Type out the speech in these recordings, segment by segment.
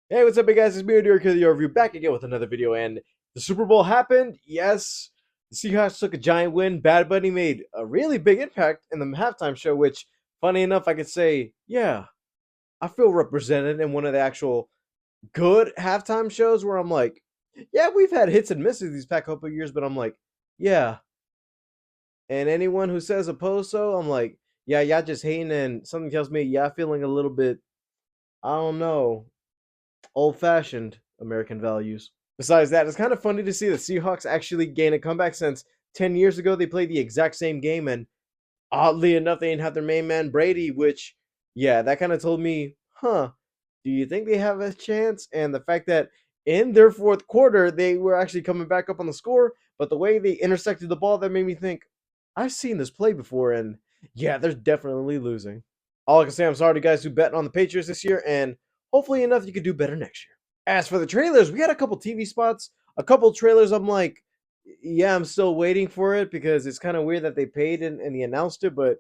Hey, what's up, big guys? It's me, your review, back again with another video. And the Super Bowl happened. Yes, the Seahawks took a giant win. Bad Bunny made a really big impact in the halftime show, which, funny enough, I could say, yeah, I feel represented in one of the actual good halftime shows where I'm like, yeah, we've had hits and misses these past couple of years, but I'm like, yeah. And anyone who says opposed, so I'm like, yeah, y'all just hating, and something tells me, yeah, feeling a little bit, I don't know, old fashioned American values. Besides that, it's kind of funny to see the Seahawks actually gain a comeback since 10 years ago they played the exact same game, and oddly enough, they didn't have their main man Brady, which, yeah, that kind of told me, huh, do you think they have a chance? And the fact that in their fourth quarter, they were actually coming back up on the score, but the way they intersected the ball, that made me think, I've seen this play before, and yeah, they're definitely losing. All I can say, I'm sorry to guys who bet on the Patriots this year, and hopefully enough you could do better next year. As for the trailers, we had a couple TV spots, a couple trailers. I'm like, yeah, I'm still waiting for it because it's kind of weird that they paid and they announced it, but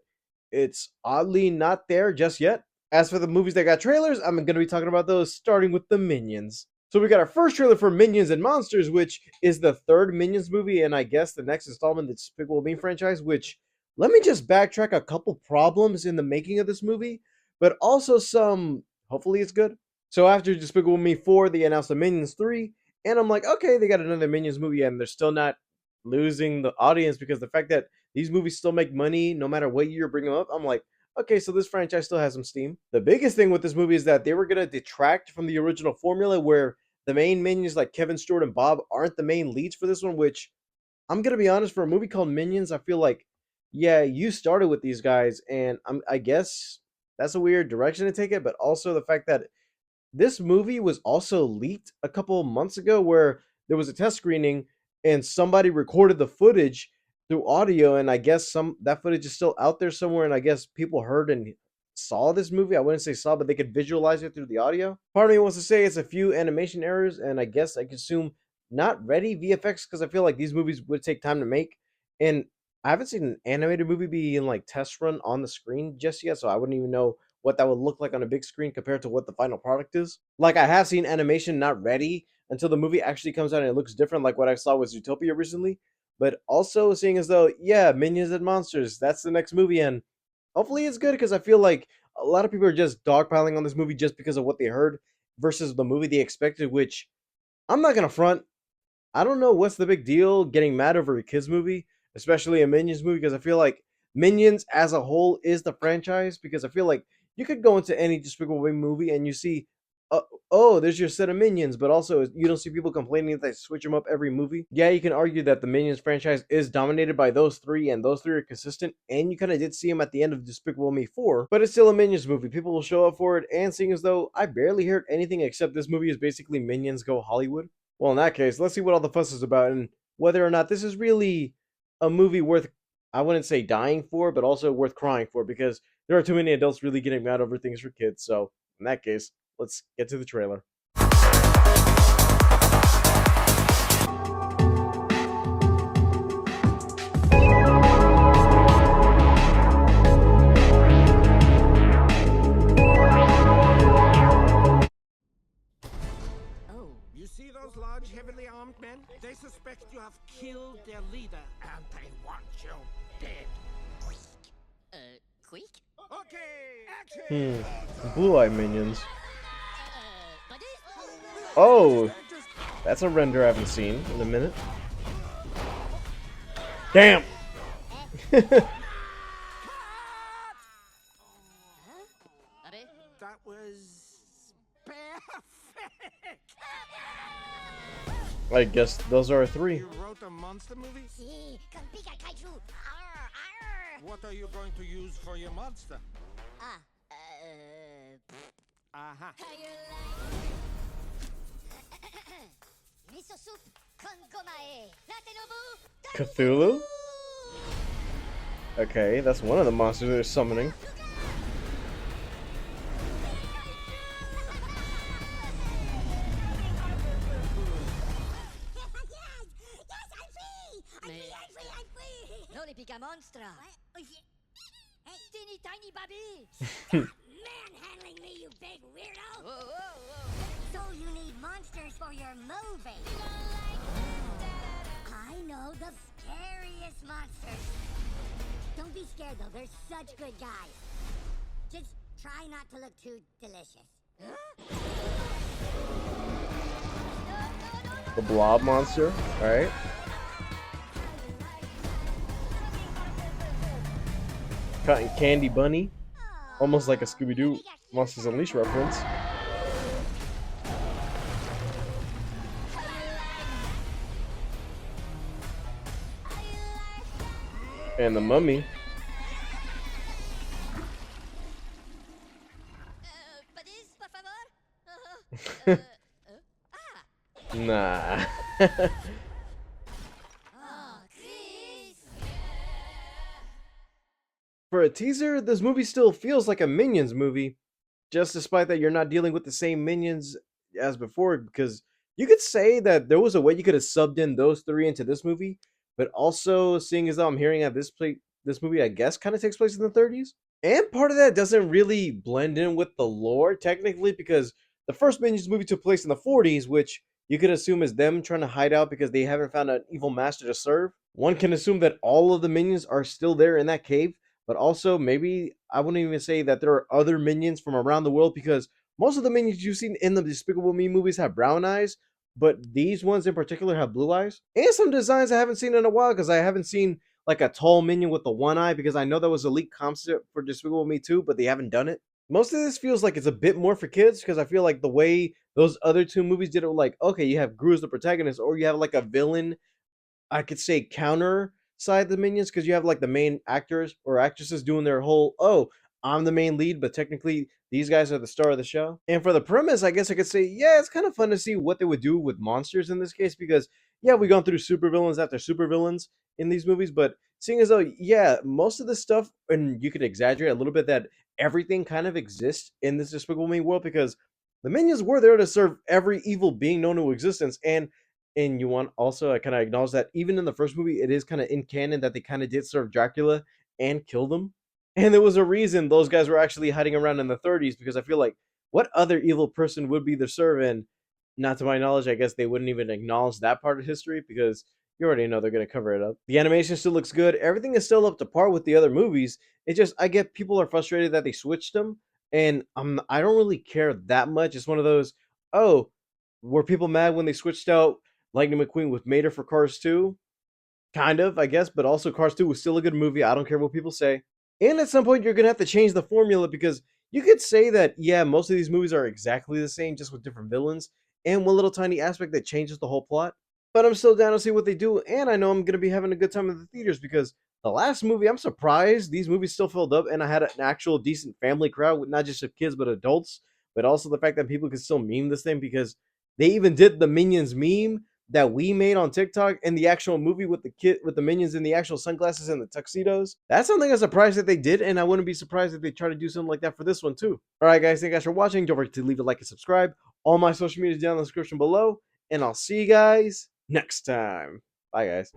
it's oddly not there just yet. As for the movies that got trailers, I'm going to be talking about those, starting with the Minions. So we got our first trailer for Minions and Monsters, which is the third Minions movie, and I guess the next installment of the Despicable Me franchise. Which, let me just backtrack a couple problems in the making of this movie, but also some. Hopefully, it's good. So after Despicable Me 4, they announced the Minions 3, and I'm like, okay, they got another Minions movie, and they're still not losing the audience because the fact that these movies still make money no matter what year you bring them up, I'm like, okay, so this franchise still has some steam. The biggest thing with this movie is that they were gonna detract from the original formula where the main minions like Kevin, Stewart, and Bob aren't the main leads for this one, which I'm gonna be honest, for a movie called Minions, I feel like, yeah, you started with these guys, and I guess that's a weird direction to take it, but also the fact that this movie was also leaked a couple of months ago where there was a test screening and somebody recorded the footage through audio, and I guess some that footage is still out there somewhere, and I guess people heard and saw this movie. I wouldn't say saw, but they could visualize it through the audio. Part of me wants to say it's a few animation errors, and I guess I consume not ready VFX because I feel like these movies would take time to make, and I haven't seen an animated movie be in like test run on the screen just yet, so I wouldn't even know what that would look like on a big screen compared to what the final product is. Like, I have seen animation not ready until the movie actually comes out and it looks different, like what I saw with Zootopia recently. But also seeing as though, yeah, Minions and Monsters, that's the next movie, and hopefully it's good because I feel like a lot of people are just dogpiling on this movie just because of what they heard versus the movie they expected, which I'm not gonna front. I don't know what's the big deal getting mad over a kids movie, especially a Minions movie, because I feel like Minions as a whole is the franchise. Because I feel like you could go into any Despicable Me movie and you see, uh, oh, there's your set of Minions, but also you don't see people complaining that they switch them up every movie. Yeah, you can argue that the Minions franchise is dominated by those three, and those three are consistent. And you kind of did see them at the end of Despicable Me 4, but it's still a Minions movie. People will show up for it, and seeing as though I barely heard anything except this movie is basically Minions Go Hollywood. Well, in that case, let's see what all the fuss is about and whether or not this is really a movie worth, I wouldn't say dying for, but also worth crying for, because there are too many adults really getting mad over things for kids. So, in that case, let's get to the trailer. Oh. You see those large, heavily armed men? They suspect you have killed their leader, and they want you dead. Quick? Okay, action! Blue Eye Minions. Buddy? Oh, that's a render I haven't seen in a minute. Damn! Buddy? That was perfect! I guess those are three. You wrote a monster movie? Si, con pica kaiju. Arr, arr. What are you going to use for your monster? Ah, Aha. Miso soup con gomae. Latenobu. Cthulhu? Okay, that's one of the monsters they're summoning. Non les pica monstra. Teeny tiny baby. Manhandling me, you big weirdo! Whoa, whoa, whoa. So you your movie. I know the scariest monsters. Don't be scared though, they're such good guys. Just try not to look too delicious. The blob monster, alright. Cotton Candy Bunny. Almost like a Scooby-Doo Monsters Unleashed reference. And the Mummy. Nah. For a teaser, this movie still feels like a Minions movie, just despite that you're not dealing with the same Minions as before, because you could say that there was a way you could have subbed in those three into this movie, but also seeing as though I'm hearing that this movie, I guess, kind of takes place in the 30s, and part of that doesn't really blend in with the lore technically, because the first Minions movie took place in the 40s, which you could assume is them trying to hide out because they haven't found an evil master to serve. One can assume that all of the minions are still there in that cave, but also maybe I wouldn't even say that there are other minions from around the world, because most of the minions you've seen in the Despicable Me movies have brown eyes, but these ones in particular have blue eyes. And some designs I haven't seen in a while, because I haven't seen like a tall minion with the one eye, because I know that was a leaked concept for Despicable Me 2, but they haven't done it. Most of this feels like it's a bit more for kids, because I feel like the way those other two movies did it, like, okay, you have Gru as the protagonist, or you have like a villain, I could say, counter side the minions, because you have like the main actors or actresses doing their whole, oh, I'm the main lead, but technically these guys are the star of the show. And for the premise, I guess I could say, yeah, it's kind of fun to see what they would do with monsters in this case, because yeah, we've gone through supervillains after supervillains in these movies, but seeing as though, yeah, most of the stuff, and you could exaggerate a little bit, that everything kind of exists in this Despicable Me world, because the minions were there to serve every evil being known to existence. And you want also, I kind of acknowledge that even in the first movie, it is kind of in canon that they kind of did serve Dracula and kill them. And there was a reason those guys were actually hiding around in the 30s, because I feel like what other evil person would be the servant? Not to my knowledge, I guess they wouldn't even acknowledge that part of history, because you already know they're going to cover it up. The animation still looks good. Everything is still up to par with the other movies. It just, I get people are frustrated that they switched them, and I don't really care that much. It's one of those, oh, were people mad when they switched out Lightning McQueen with Mater for Cars 2? Kind of, I guess, but also Cars 2 was still a good movie. I don't care what people say. And at some point, you're going to have to change the formula, because you could say that, yeah, most of these movies are exactly the same, just with different villains and one little tiny aspect that changes the whole plot. But I'm still down to see what they do, and I know I'm going to be having a good time in the theaters, because the last movie, I'm surprised these movies still filled up, and I had an actual decent family crowd with not just of kids, but adults, but also the fact that people could still meme this thing, because they even did the Minions meme that we made on TikTok in the actual movie with the kid with the minions in the actual sunglasses and the tuxedos. That's something I'm surprised that they did, and I wouldn't be surprised if they try to do something like that for this one too. All right, guys, thank you guys for watching. Don't forget to leave a like and subscribe. All my social media is down in the description below, and I'll see you guys next time. Bye, guys.